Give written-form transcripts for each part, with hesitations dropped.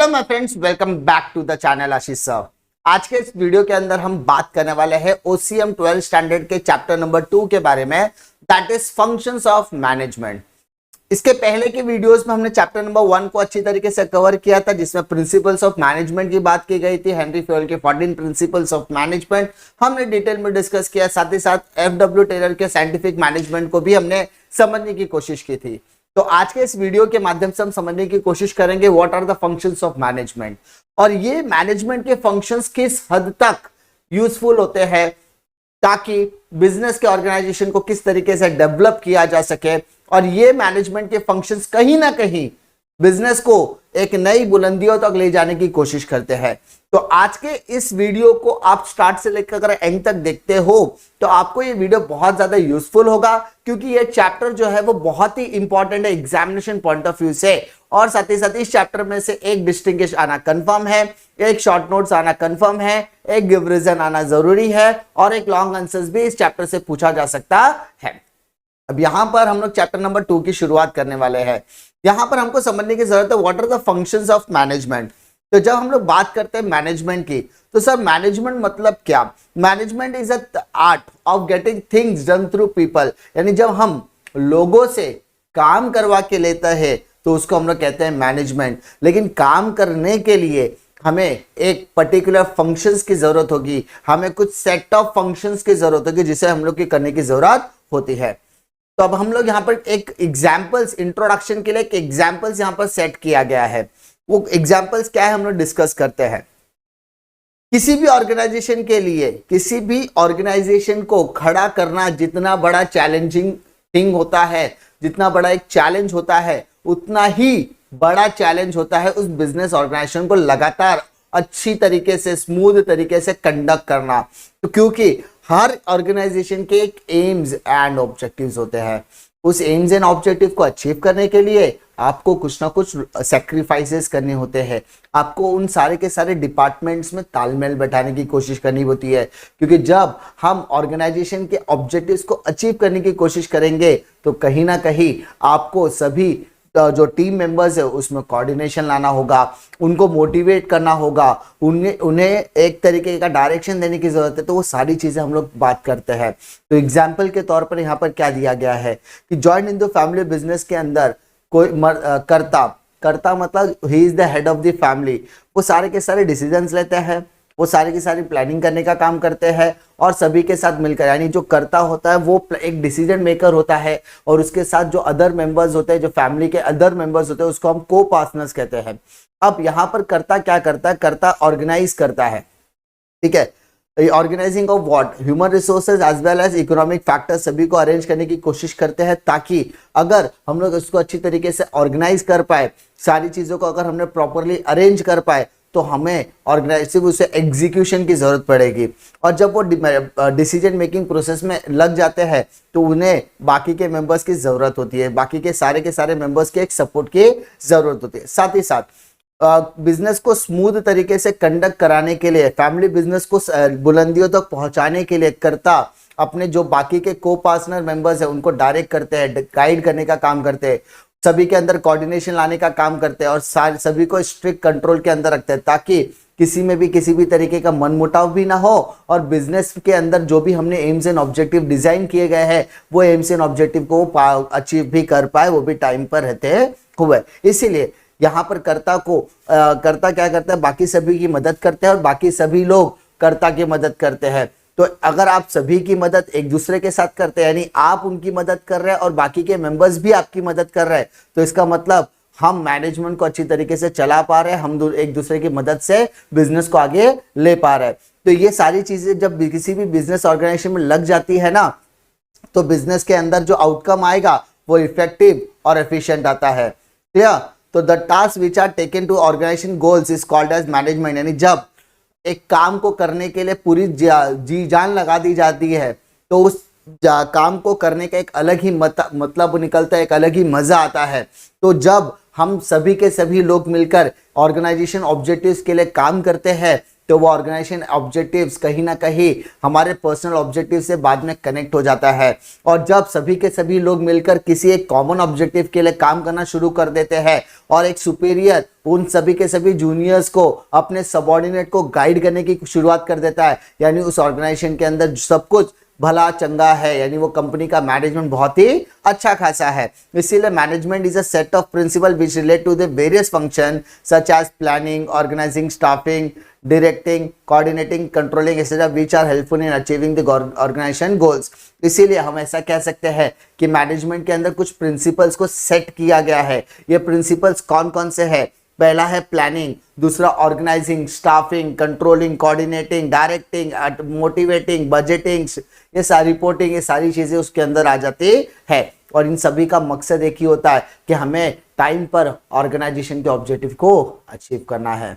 Hello my friends, welcome back to the channel Ashish sir. आज के इस वीडियो के अंदर हम बात करने वाले हैं ओसीएम 12 स्टैंडर्ड के चैप्टर नंबर 2 के बारे में, that is functions of management. इसके पहले के वीडियोस में हमने चैप्टर नंबर 1 को अच्छी तरीके से कवर किया था, जिसमें प्रिंसिपल्स ऑफ मैनेजमेंट की बात की गई थी। हेनरी फ्योल के 14 प्रिंसिपल्स ऑफ मैनेजमेंट हमने डिटेल में डिस्कस किया। साथ ही साथ एफडब्ल्यू टेलर के साइंटिफिक मैनेजमेंट को भी हमने समझने की कोशिश की थी। तो आज के इस वीडियो के माध्यम से हम समझने की कोशिश करेंगे what are the functions of management, और ये मैनेजमेंट के फंक्शंस किस हद तक यूजफुल होते हैं ताकि बिजनेस के ऑर्गेनाइजेशन को किस तरीके से डेवलप किया जा सके, और ये मैनेजमेंट के फंक्शंस कहीं ना कहीं बिजनेस को एक नई बुलंदियों तक ले जाने की कोशिश करते हैं। तो आज के इस वीडियो को आप स्टार्ट से लेकर अगर एंड तक देखते हो तो आपको ये वीडियो बहुत ज्यादा यूजफुल होगा, क्योंकि ये चैप्टर जो है वो बहुत ही इंपॉर्टेंट है एग्जामिनेशन पॉइंट ऑफ व्यू से। और साथ ही साथ इस चैप्टर में से एक डिस्टिंग्विश आना कंफर्म है, एक शॉर्ट नोट्स आना कंफर्म है, एक गिव रीजन आना जरूरी है, और एक लॉन्ग आंसर्स भी इस चैप्टर से पूछा जा सकता है। अब यहां पर हम लोग चैप्टर नंबर 2 की शुरुआत करने वाले हैं। यहां पर हमको समझने की जरूरत है what are the functions of management. तो जब हम लोग बात करते हैं मैनेजमेंट की, तो सर मैनेजमेंट मतलब क्या? Management is a art of getting things done through people, यानी जब हम लोगों से काम करवा के लेते हैं तो उसको हम लोग कहते हैं मैनेजमेंट। लेकिन काम करने के लिए हमें एक पर्टिकुलर फंक्शंस की जरूरत होगी, हमें कुछ सेट ऑफ फंक्शंस की जरूरत होगी जिसे हम लोग की करने की जरूरत होती है। तो अब हम लोग यहाँ पर एक एग्जाम्पल्स, इंट्रोडक्शन के लिए एक एग्जाम्पल्स यहाँ पर सेट किया गया है। वो एग्जाम्पल्स क्या है हम लोग डिस्कस करते हैं। किसी भी ऑर्गेनाइजेशन के लिए, किसी भी ऑर्गेनाइजेशन को खड़ा करना जितना बड़ा चैलेंजिंग थिंग होता है, जितना बड़ा एक चैलेंज होता है, उतना ही बड़ा चैलेंज होता है उस बिजनेस ऑर्गेनाइजेशन को लगातार अच्छी तरीके से, स्मूथ तरीके से कंडक्ट करना। तो क्योंकि हर ऑर्गेनाइजेशन के एक एम्स एंड ऑब्जेक्टिव्स होते हैं। उस एम्स एंड ऑब्जेक्टिव को अचीव करने के लिए आपको कुछ ना कुछ सैक्रिफाइसेस करने होते हैं। आपको उन सारे के सारे डिपार्टमेंट्स में तालमेल बैठाने की कोशिश करनी होती है, क्योंकि जब हम ऑर्गेनाइजेशन के ऑब्जेक्टिव्स को अचीव करने की कोशिश करेंगे तो कहीं ना कहीं आपको सभी जो टीम मेंबर्स है उसमें कोऑर्डिनेशन लाना होगा, उनको मोटिवेट करना होगा, उन्हें एक तरीके का डायरेक्शन देने की जरूरत है। तो वो सारी चीजें हम लोग बात करते हैं। तो एग्जाम्पल के तौर पर यहाँ पर क्या दिया गया है कि joint in the family business के अंदर कोई कर्ता मतलब he is the head of the family. वो सारे के सारे डिसीजंस लेते हैं, वो सारी की सारी प्लानिंग करने का काम करते हैं, और सभी के साथ मिलकर, यानी जो कर्ता होता है वो एक डिसीजन मेकर होता है, और उसके साथ जो अदर मेंबर्स होते हैं, जो फैमिली के अदर मेंबर्स होते हैं, उसको हम को पार्टनर्स कहते हैं। अब यहाँ पर कर्ता क्या करता है? कर्ता ऑर्गेनाइज करता है, ठीक है। Organising of what? Human resources as well as economic factors, सभी को अरेंज करने की कोशिश करते हैं, ताकि अगर हम लोग इसको अच्छी तरीके से ऑर्गेनाइज कर पाए, सारी चीजों को अगर हमने प्रॉपरली अरेंज कर पाए, तो हमें ऑर्गेनाइजिंग उसे एग्जीक्यूशन की जरूरत पड़ेगी। और जब वो डिसीजन मेकिंग प्रोसेस में लग जाते हैं तो उन्हें बाकी के मेंबर्स की जरूरत होती है, बाकी के सारे मेंबर्स के एक सपोर्ट की जरूरत होती है। साथ ही साथ बिजनेस को स्मूथ तरीके से कंडक्ट कराने के लिए, फैमिली बिजनेस को बुलंदियों तक पहुंचाने के लिए कर्ता अपने जो बाकी के को पार्टनर मेंबर्स है उनको डायरेक्ट करते हैं, गाइड करने का काम करते हैं, सभी के अंदर कोऑर्डिनेशन लाने का काम करते हैं, और सभी को स्ट्रिक्ट कंट्रोल के अंदर रखते हैं, ताकि किसी में भी किसी भी तरीके का मनमुटाव भी ना हो, और बिजनेस के अंदर जो भी हमने एम्स एंड ऑब्जेक्टिव डिजाइन किए गए हैं वो एम्स एंड ऑब्जेक्टिव को अचीव भी कर पाए, वो भी टाइम पर रहते हुए। इसीलिए यहाँ पर कर्ता क्या करता है? बाकी सभी की मदद करते हैं, और बाकी सभी लोग कर्ता की मदद करते हैं। तो अगर आप सभी की मदद एक दूसरे के साथ करते हैं, यानी आप उनकी मदद कर रहे हैं और बाकी के मेंबर्स भी आपकी मदद कर रहे हैं, तो इसका मतलब हम मैनेजमेंट को अच्छी तरीके से चला पा रहे हैं, हम एक दूसरे की मदद से बिजनेस को आगे ले पा रहे हैं। तो ये सारी चीजें जब किसी भी बिजनेस ऑर्गेनाइजेशन में लग जाती है ना, तो बिजनेस के अंदर जो आउटकम आएगा वो इफेक्टिव और एफिशिएंट आता है। क्लियर? तो the task which are taken to organisation goals is called as management, यानी जब एक काम को करने के लिए पूरी जी जान लगा दी जाती है तो उस काम को करने का एक अलग ही मतलब निकलता है, एक अलग ही मजा आता है। तो जब हम सभी के सभी लोग मिलकर ऑर्गेनाइजेशन ऑब्जेक्टिव्स के लिए काम करते हैं तो वो ऑर्गेनाइजेशन ऑब्जेक्टिव्स कहीं ना कहीं हमारे पर्सनल ऑब्जेक्टिव से बाद में कनेक्ट हो जाता है। और जब सभी के सभी लोग मिलकर किसी एक कॉमन ऑब्जेक्टिव के लिए काम करना शुरू कर देते हैं और एक सुपीरियर उन सभी के सभी जूनियर्स को अपने सबऑर्डिनेट को गाइड करने की शुरुआत कर देता है, यानी उस ऑर्गेनाइजेशन के अंदर सब कुछ भला चंगा है, यानी वो कंपनी का मैनेजमेंट बहुत ही अच्छा खासा है। इसीलिए management is a set of principle which relate to the various function such as planning, organising, staffing, directing, coordinating, controlling etcetera which are helpful in achieving the organisation goals. इसीलिए हम ऐसा कह सकते हैं कि मैनेजमेंट के अंदर कुछ प्रिंसिपल्स को सेट किया गया है। ये प्रिंसिपल्स कौन कौन से हैं? पहला है प्लानिंग, दूसरा organising, staffing, controlling, coordinating, directing, motivating, budgeting, ये सारी रिपोर्टिंग, ये सारी चीजें उसके अंदर आ जाती है। और इन सभी का मकसद एक ही होता है कि हमें टाइम पर ऑर्गेनाइजेशन के ऑब्जेक्टिव को अचीव करना है।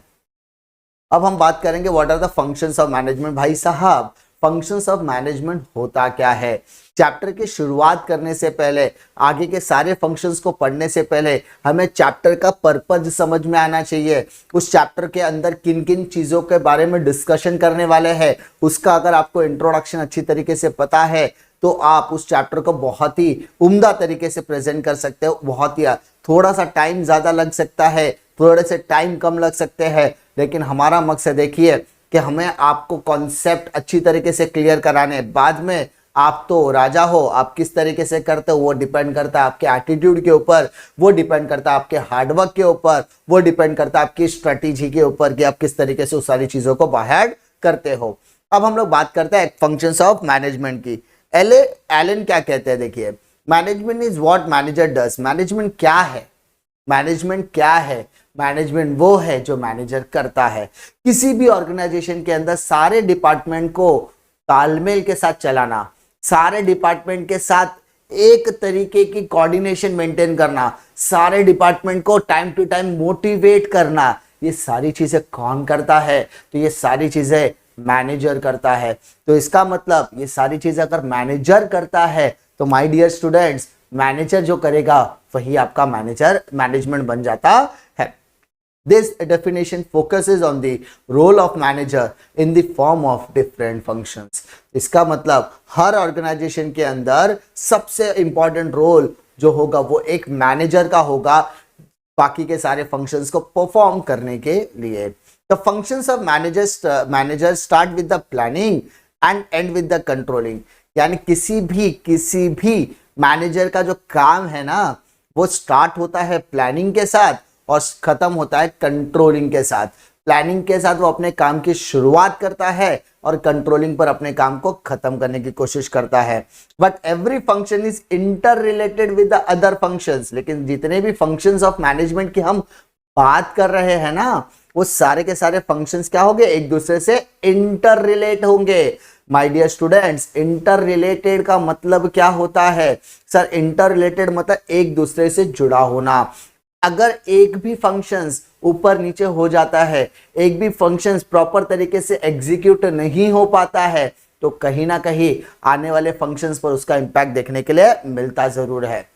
अब हम बात करेंगे what are the functions of management. भाई साहब, फंक्शंस ऑफ मैनेजमेंट होता क्या है? चैप्टर की शुरुआत करने से पहले, आगे के सारे फंक्शंस को पढ़ने से पहले हमें चैप्टर का पर्पज समझ में आना चाहिए। उस चैप्टर के अंदर किन किन चीज़ों के बारे में डिस्कशन करने वाले हैं, उसका अगर आपको इंट्रोडक्शन अच्छी तरीके से पता है तो आप उस चैप्टर को बहुत ही उम्दा तरीके से प्रेजेंट कर सकते हो। बहुत ही, थोड़ा सा टाइम ज़्यादा लग सकता है, थोड़े से टाइम कम लग सकते हैं, लेकिन हमारा मकसद देखिए कि हमें आपको कॉन्सेप्ट अच्छी तरीके से क्लियर कराने। बाद में आप तो राजा हो, आप किस तरीके से करते हो वो डिपेंड करता है आपके एटीट्यूड के ऊपर, वो डिपेंड करता है आपके हार्डवर्क के ऊपर, वो डिपेंड करता है आपकी स्ट्रेटेजी के ऊपर कि आप किस तरीके से उस सारी चीज़ों को बाहर करते हो। अब हम लोग बात करते हैं फंक्शंस ऑफ मैनेजमेंट की। एलन क्या कहते हैं? देखिए, management is what manager does. Management क्या है? मैनेजमेंट क्या है? मैनेजमेंट वो है जो मैनेजर करता है। किसी भी ऑर्गेनाइजेशन के अंदर सारे डिपार्टमेंट को तालमेल के साथ चलाना, सारे डिपार्टमेंट के साथ एक तरीके की कोऑर्डिनेशन मेंटेन करना, सारे डिपार्टमेंट को टाइम टू टाइम मोटिवेट करना, ये सारी चीजें कौन करता है? तो ये सारी चीजें मैनेजर करता है। तो इसका मतलब ये सारी चीजें अगर मैनेजर करता है तो माय डियर स्टूडेंट्स, मैनेजर जो करेगा वही आपका मैनेजमेंट बन जाता है। This definition focuses on the role of manager in the form of different functions. इसका मतलब हर ऑर्गेनाइजेशन के अंदर सबसे इंपॉर्टेंट रोल जो होगा वो एक मैनेजर का होगा, बाकी के सारे फंक्शंस को परफॉर्म करने के लिए। The functions of manager start with the planning and end with the controlling. यानी किसी भी मैनेजर का जो काम है ना, वो स्टार्ट होता है प्लानिंग के साथ और खत्म होता है कंट्रोलिंग के साथ। प्लानिंग के साथ वो अपने काम की शुरुआत करता है और कंट्रोलिंग पर अपने काम को खत्म करने की कोशिश करता है। But every function is inter related with the other functions. लेकिन जितने भी फंक्शंस ऑफ मैनेजमेंट की हम बात कर रहे हैं ना, वो सारे के सारे फंक्शंस क्या होंगे? एक दूसरे से इंटर रिलेट होंगे। My dear students, interrelated का मतलब क्या होता है? सर, इंटर रिलेटेड मतलब एक दूसरे से जुड़ा होना। अगर एक भी फंक्शंस ऊपर नीचे हो जाता है, एक भी फंक्शंस प्रॉपर तरीके से एग्जीक्यूट नहीं हो पाता है, तो कहीं ना कहीं आने वाले फंक्शंस पर उसका इंपैक्ट देखने के लिए मिलता जरूर है।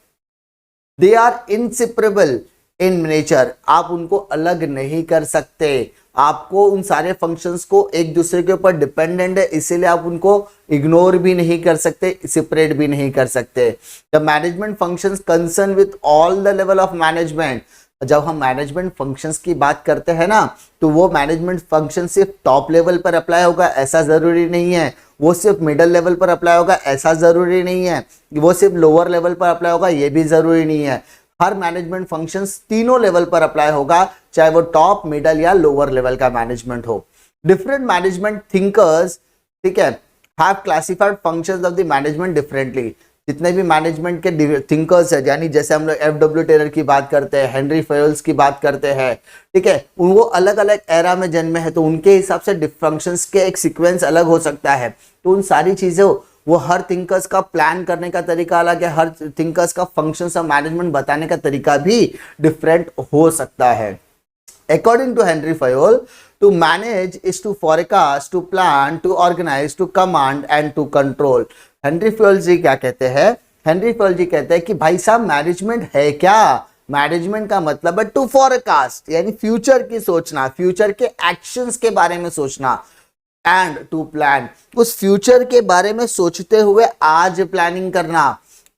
They are inseparable in nature. आप उनको अलग नहीं कर सकते। आपको उन सारे फंक्शंस को एक दूसरे के ऊपर डिपेंडेंट है, इसीलिए आप उनको इग्नोर भी नहीं कर सकते, सेपरेट भी नहीं कर सकते। The management functions concern with all the level of management. जब हम मैनेजमेंट फंक्शंस की बात करते हैं ना, तो वो मैनेजमेंट फंक्शन सिर्फ टॉप लेवल पर अप्लाई होगा ऐसा जरूरी नहीं है, वो सिर्फ मिडिल लेवल पर अप्लाई होगा ऐसा जरूरी नहीं है, वो सिर्फ लोअर लेवल पर अप्लाई होगा ये भी जरूरी नहीं है। हर मैनेजमेंट फंक्शंस तीनों लेवल पर अप्लाई होगा, चाहे वो टॉप, मिडल या लोअर लेवल का मैनेजमेंट हो। डिफरेंट मैनेजमेंट थिंकर्स, ठीक है, have classified functions of the management differently. जितने भी मैनेजमेंट के थिंकर्स है, यानी जैसे हम लोग एफ.डब्ल्यू. टेलर की बात करते हैं, हेनरी फेयल्स की बात करते हैं, ठीक है, वो अलग अलग एरा में जन्मे हैं, तो उनके हिसाब से फंक्शंस के एक सीक्वेंस अलग हो सकता है। तो उन सारी चीज़ों, वो हर थिंकर्स का प्लान करने का तरीका अलग है, हर थिंकर्स का फंक्शंस ऑफ मैनेजमेंट बताने का तरीका भी डिफरेंट हो सकता है। According to Henri Fayol, to manage is to forecast, to plan, to organise, to command and to control. Henri Fayol ji क्या कहते हैं? हेनरी फेयल जी कहते हैं कि भाई साहब, मैनेजमेंट है क्या? मैनेजमेंट का मतलब है टू फोरकास्ट, यानी फ्यूचर की सोचना, फ्यूचर के एक्शंस के बारे में सोचना, एंड टू प्लान, उस फ्यूचर के बारे में सोचते हुए आज प्लानिंग करना।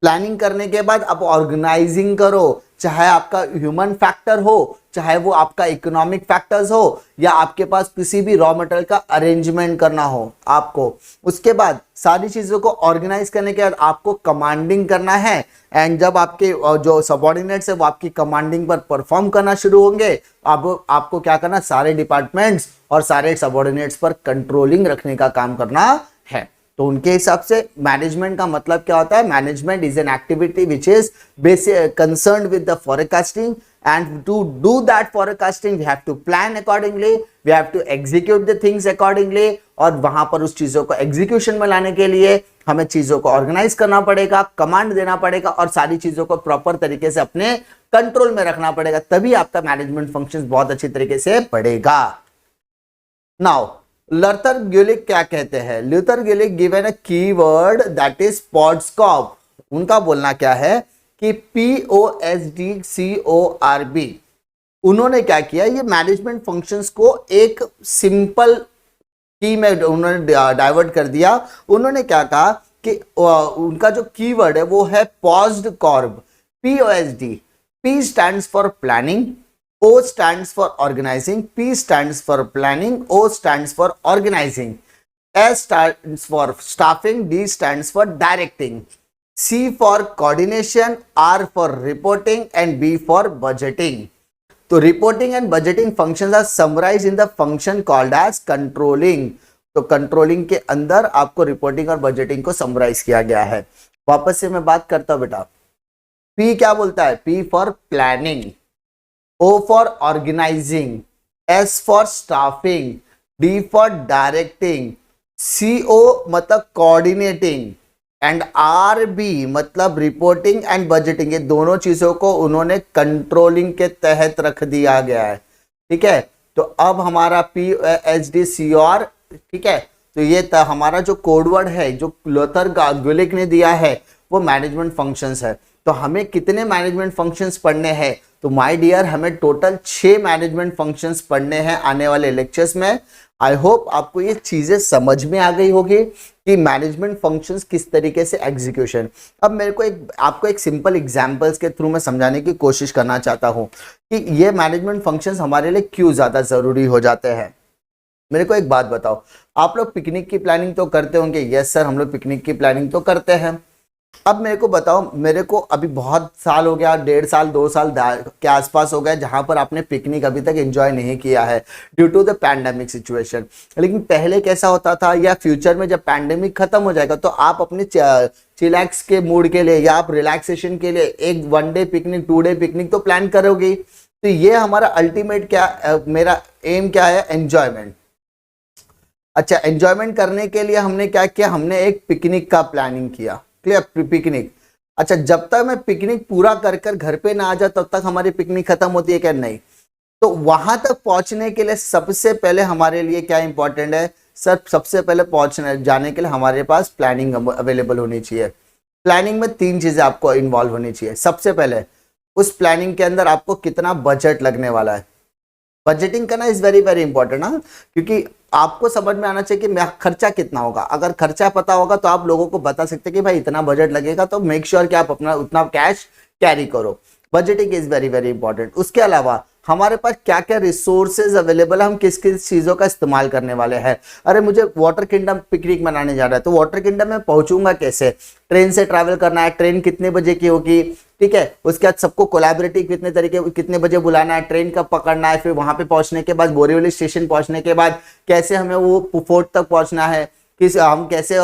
प्लानिंग करने के बाद आप ऑर्गेनाइजिंग करो, चाहे आपका ह्यूमन फैक्टर हो, चाहे वो आपका इकोनॉमिक फैक्टर्स हो, या आपके पास किसी भी रॉ मटेरियल का अरेंजमेंट करना हो आपको। उसके बाद सारी चीजों को ऑर्गेनाइज करने के बाद आपको कमांडिंग करना है, एंड जब आपके जो सबऑर्डिनेट्स है वो आपकी कमांडिंग पर परफॉर्म करना शुरू होंगे, अब आपको क्या करना, सारे डिपार्टमेंट्स और सारे सबऑर्डिनेट्स पर कंट्रोलिंग रखने का काम करना है। तो उनके हिसाब से मैनेजमेंट का मतलब क्या होता है, management is an activity which is basic concerned with the forecasting, and to do that forecasting we have to plan accordingly, we have to execute the things accordingly, और वहां पर उस चीजों को एग्जीक्यूशन में लाने के लिए हमें चीजों को ऑर्गेनाइज करना पड़ेगा, कमांड देना पड़ेगा, और सारी चीजों को प्रॉपर तरीके से अपने कंट्रोल में रखना पड़ेगा, तभी आपका मैनेजमेंट फंक्शन बहुत अच्छी तरीके से पड़ेगा। नाउ लर्थर ग्यूलिक क्या कहते हैं, Luther Gulick given a keyword that is POSDCORB. उनका बोलना क्या है कि POSDCORB, उन्होंने क्या किया, ये मैनेजमेंट फंक्शंस को एक सिंपल की में उन्होंने डाइवर्ट कर दिया। उन्होंने क्या कहा कि उनका जो कीवर्ड है वो है paused कॉर्ब, POSD, P stands for planning, O stands for organizing, P stands for planning, O stands for organizing, S stands for staffing, D stands for directing, C for coordination, R for reporting, and B for budgeting. तो reporting and budgeting functions are summarized in the function called as controlling. तो controlling के अंदर आपको reporting और budgeting को summarise किया गया है। वापस से मैं बात करता हूं बेटा, P क्या बोलता है, P for planning, O for organising, S for staffing, D for directing, CO मतलब कोऑर्डिनेटिंग, एंड RB मतलब रिपोर्टिंग एंड बजटिंग। ये दोनों चीजों को उन्होंने कंट्रोलिंग के तहत रख दिया गया है। ठीक है, तो अब हमारा POSDCOR, ठीक है, तो ये हमारा जो कोडवर्ड है जो लूथर ग्यूलिक ने दिया है वो मैनेजमेंट फंक्शंस है। तो हमें कितने मैनेजमेंट फंक्शंस पढ़ने हैं, तो माय डियर हमें टोटल 6 मैनेजमेंट फंक्शंस पढ़ने हैं आने वाले लेक्चर्स में। आई होप आपको ये चीजें समझ में आ गई होगी कि मैनेजमेंट फंक्शंस किस तरीके से एग्जीक्यूशन। अब मेरे को आपको एक सिंपल एग्जांपल्स के थ्रू मैं समझाने की कोशिश करना चाहता हूँ कि ये मैनेजमेंट फंक्शंस हमारे लिए क्यों ज्यादा जरूरी हो जाते हैं। मेरे को एक बात बताओ, आप लोग पिकनिक की प्लानिंग तो करते होंगे, यस सर हम लोग पिकनिक की प्लानिंग तो करते हैं। अब मेरे को बताओ, मेरे को अभी बहुत साल हो गया, 1.5 साल 2 साल के आसपास हो गया जहां पर आपने पिकनिक अभी तक एंजॉय नहीं किया है due to the pandemic situation. लेकिन पहले कैसा होता था, या फ्यूचर में जब पैंडेमिक खत्म हो जाएगा तो आप अपने चिलैक्स के मूड के लिए या आप रिलैक्सेशन के लिए एक 1 डे पिकनिक 2 डे पिकनिक तो प्लान करोगे। तो ये हमारा अल्टीमेट क्या, मेरा एम क्या है, एंजॉयमेंट। अच्छा, एंजॉयमेंट करने के लिए हमने क्या किया, हमने एक पिकनिक का प्लानिंग किया, क्लियर, पिकनिक। अच्छा, जब तक मैं पिकनिक पूरा कर कर घर पे ना आ जाए तब तक हमारी पिकनिक खत्म होती है क्या, नहीं। तो वहां तक पहुंचने के लिए सबसे पहले हमारे लिए क्या इंपॉर्टेंट है सर, सबसे पहले पहुंचने जाने के लिए हमारे पास प्लानिंग अवेलेबल होनी चाहिए। प्लानिंग में 3 चीजें आपको इन्वॉल्व होनी चाहिए। सबसे पहले उस प्लानिंग के अंदर आपको कितना बजट लगने वाला है, बजटिंग करना इज वेरी वेरी इंपॉर्टेंट। हाँ, क्योंकि आपको समझ में आना चाहिए कि खर्चा कितना होगा। अगर खर्चा पता होगा तो आप लोगों को बता सकते हैं कि भाई इतना बजट लगेगा, तो मेक श्योर कि आप अपना उतना कैश कैरी करो। Budgeting is very very important. उसके अलावा हमारे पास क्या क्या रिसोर्सेज अवेलेबल है, हम किस किस चीजों का इस्तेमाल करने वाले हैं। अरे मुझे वाटर किंगडम पिकनिक मनाने जा रहा है, तो वाटर किंगडम में पहुंचूंगा कैसे, ट्रेन से ट्रैवल करना है, ट्रेन कितने बजे की होगी, ठीक है। उसके बाद सबको कोलैबोरेटिव कितने बजे बुलाना है, ट्रेन कब पकड़ना है, फिर वहां पे पहुंचने के बाद बोरीवली स्टेशन पहुंचने के बाद कैसे हमें वो फोर्ट तक पहुंचना है, हम कैसे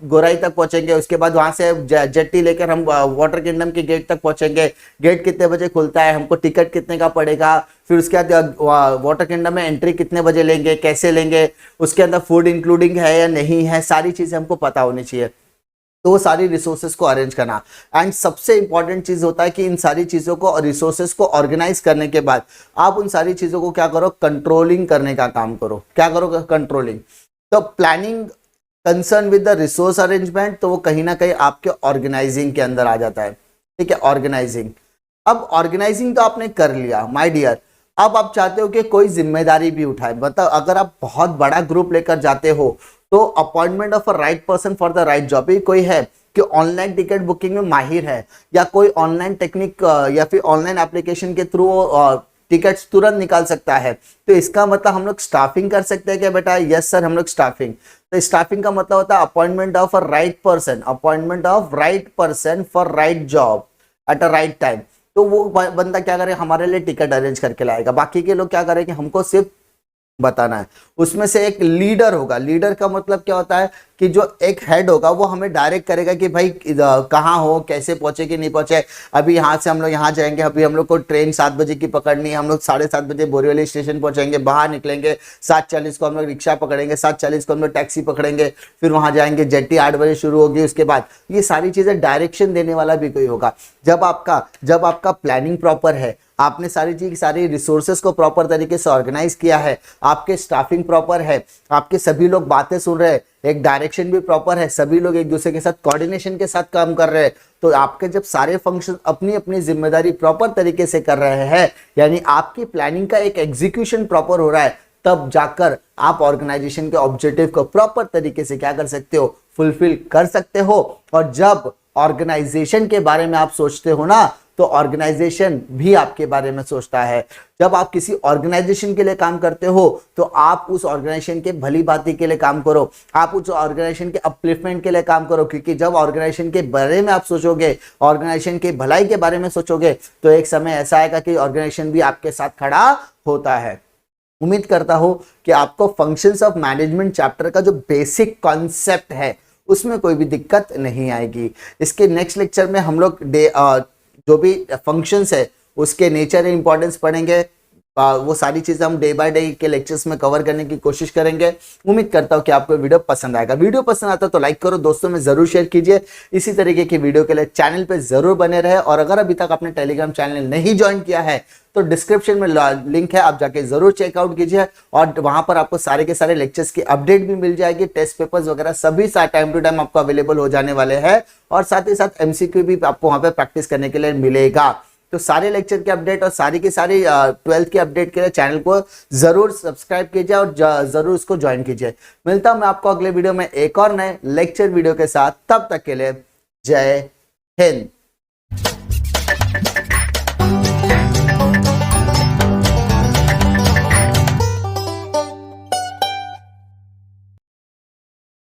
गोराई तक पहुंचेंगे, उसके बाद वहां से जेट्टी लेकर हम वाटर किंगडम के गेट तक पहुंचेंगे, गेट कितने बजे खुलता है, हमको टिकट कितने का पड़ेगा, फिर उसके बाद वाटर किंगडम में एंट्री कितने बजे लेंगे, कैसे लेंगे, उसके अंदर फूड इंक्लूडिंग है या नहीं है, सारी चीजें हमको पता होनी चाहिए। तो वो सारी रिसोर्सेज को अरेंज करना, एंड सबसे इंपॉर्टेंट चीज होता है कि इन सारी चीजों को और रिसोर्सेज को ऑर्गेनाइज करने के बाद आप उन सारी चीजों को क्या करो, कंट्रोलिंग करने का काम करो। क्या करो, कंट्रोलिंग। तो planning concern with the resource arrangement, तो वो कहीं ना कहीं आपके ऑर्गेनाइजिंग के अंदर आ जाता है, ठीक है, ऑर्गेनाइजिंग। अब ऑर्गेनाइजिंग तो आपने कर लिया माय डियर, अब आप चाहते हो कि कोई जिम्मेदारी भी उठाए। मतलब अगर आप बहुत बड़ा ग्रुप लेकर जाते हो तो appointment of a right person for the right job. कोई है कि ऑनलाइन टिकट बुकिंग में माहिर है या कोई ऑनलाइन टेक्निक या फिर ऑनलाइन एप्लीकेशन के थ्रू टिकट्स तुरंत निकाल सकता है, तो इसका मतलब हम लोग स्टाफिंग कर सकते हैं क्या बेटा? यस सर, हम लोग स्टाफिंग। तो स्टाफिंग का मतलब होता है appointment of a right person, appointment of right person for right job at a right time. तो वो बंदा क्या करे, हमारे लिए टिकट अरेंज करके लाएगा। बाकी के लोग क्या करेंगे, हमको सिर्फ बताना है। उसमें से एक लीडर होगा। लीडर का मतलब क्या होता है कि जो एक हेड होगा वो हमें डायरेक्ट करेगा कि भाई कहाँ हो, कैसे पहुंचे कि नहीं पहुंचे। अभी यहाँ से हम लोग यहाँ जाएंगे, अभी हम लोग को ट्रेन 7 बजे की पकड़नी है, हम लोग 7:30 बजे बोरीवली स्टेशन पहुंचेंगे, बाहर निकलेंगे 7:40 को हम लोग रिक्शा पकड़ेंगे, 7:40 को हम लोग टैक्सी पकड़ेंगे, फिर वहां जाएंगे, जेट्टी 8 बजे शुरू होगी। उसके बाद ये सारी चीजें डायरेक्शन देने वाला भी कोई होगा। जब आपका प्लानिंग प्रॉपर है, आपने सारी रिसोर्सेस को प्रॉपर तरीके से ऑर्गेनाइज किया है, आपके स्टाफिंग प्रॉपर है, आपके सभी लोग बातें सुन रहे हैं, एक डायरेक्शन भी प्रॉपर है, सभी लोग एक दूसरे के साथ कोऑर्डिनेशन के साथ काम कर रहे हैं, तो आपके जब सारे फंक्शन अपनी अपनी जिम्मेदारी प्रॉपर तरीके से कर रहे हैं, यानी आपकी प्लानिंग का एक एग्जीक्यूशन प्रॉपर हो रहा है, तब जाकर आप ऑर्गेनाइजेशन के ऑब्जेक्टिव को प्रॉपर तरीके से क्या कर सकते हो, फुलफिल कर सकते हो। और जब ऑर्गेनाइजेशन के बारे में आप सोचते हो ना, तो ऑर्गेनाइजेशन भी आपके बारे में सोचता है। जब आप किसी ऑर्गेनाइजेशन के लिए काम करते हो तो आप उस ऑर्गेनाइजेशन के भली बाती के लिए काम करो, आप उस ऑर्गेनाइजेशन के अपलिफ्टमेंट के लिए काम करो, क्योंकि जब ऑर्गेनाइजेशन के बारे में आप सोचोगे, ऑर्गेनाइजेशन के भलाई के बारे में सोचोगे, तो एक समय ऐसा आएगा कि ऑर्गेनाइजेशन भी आपके साथ खड़ा होता है। उम्मीद करता हूं कि आपको फंक्शंस ऑफ मैनेजमेंट चैप्टर का जो बेसिक कॉन्सेप्ट है उसमें कोई भी दिक्कत नहीं आएगी। इसके नेक्स्ट लेक्चर में हम लोग जो भी फंक्शंस है उसके नेचर एंड इंपॉर्टेंस पढ़ेंगे। वो सारी चीजें हम डे बाय डे के लेक्चर्स में कवर करने की कोशिश करेंगे। उम्मीद करता हूं कि आपको वीडियो पसंद आएगा। वीडियो पसंद आता तो लाइक करो, दोस्तों में जरूर शेयर कीजिए। इसी तरीके की वीडियो के लिए चैनल पे जरूर बने रहे। और अगर अभी तक आपने टेलीग्राम चैनल नहीं ज्वाइन किया है तो डिस्क्रिप्शन में लिंक है, आप जाके जरूर चेकआउट कीजिए। और वहां पर आपको सारे के सारे लेक्चर्स की अपडेट भी मिल जाएगी, टेस्ट पेपर्स वगैरह सभी टाइम टू टाइम आपको अवेलेबल हो जाने वाले हैं। और साथ ही साथ एमसीक्यू भी आपको वहां पे प्रैक्टिस करने के लिए मिलेगा। तो सारे लेक्चर के अपडेट और सारी की सारी 12th के अपडेट के लिए चैनल को जरूर सब्सक्राइब कीजिए और जरूर इसको ज्वाइन कीजिए। मिलता हूं मैं आपको अगले वीडियो में एक और नए लेक्चर वीडियो के साथ। तब तक के लिए जय हिंद।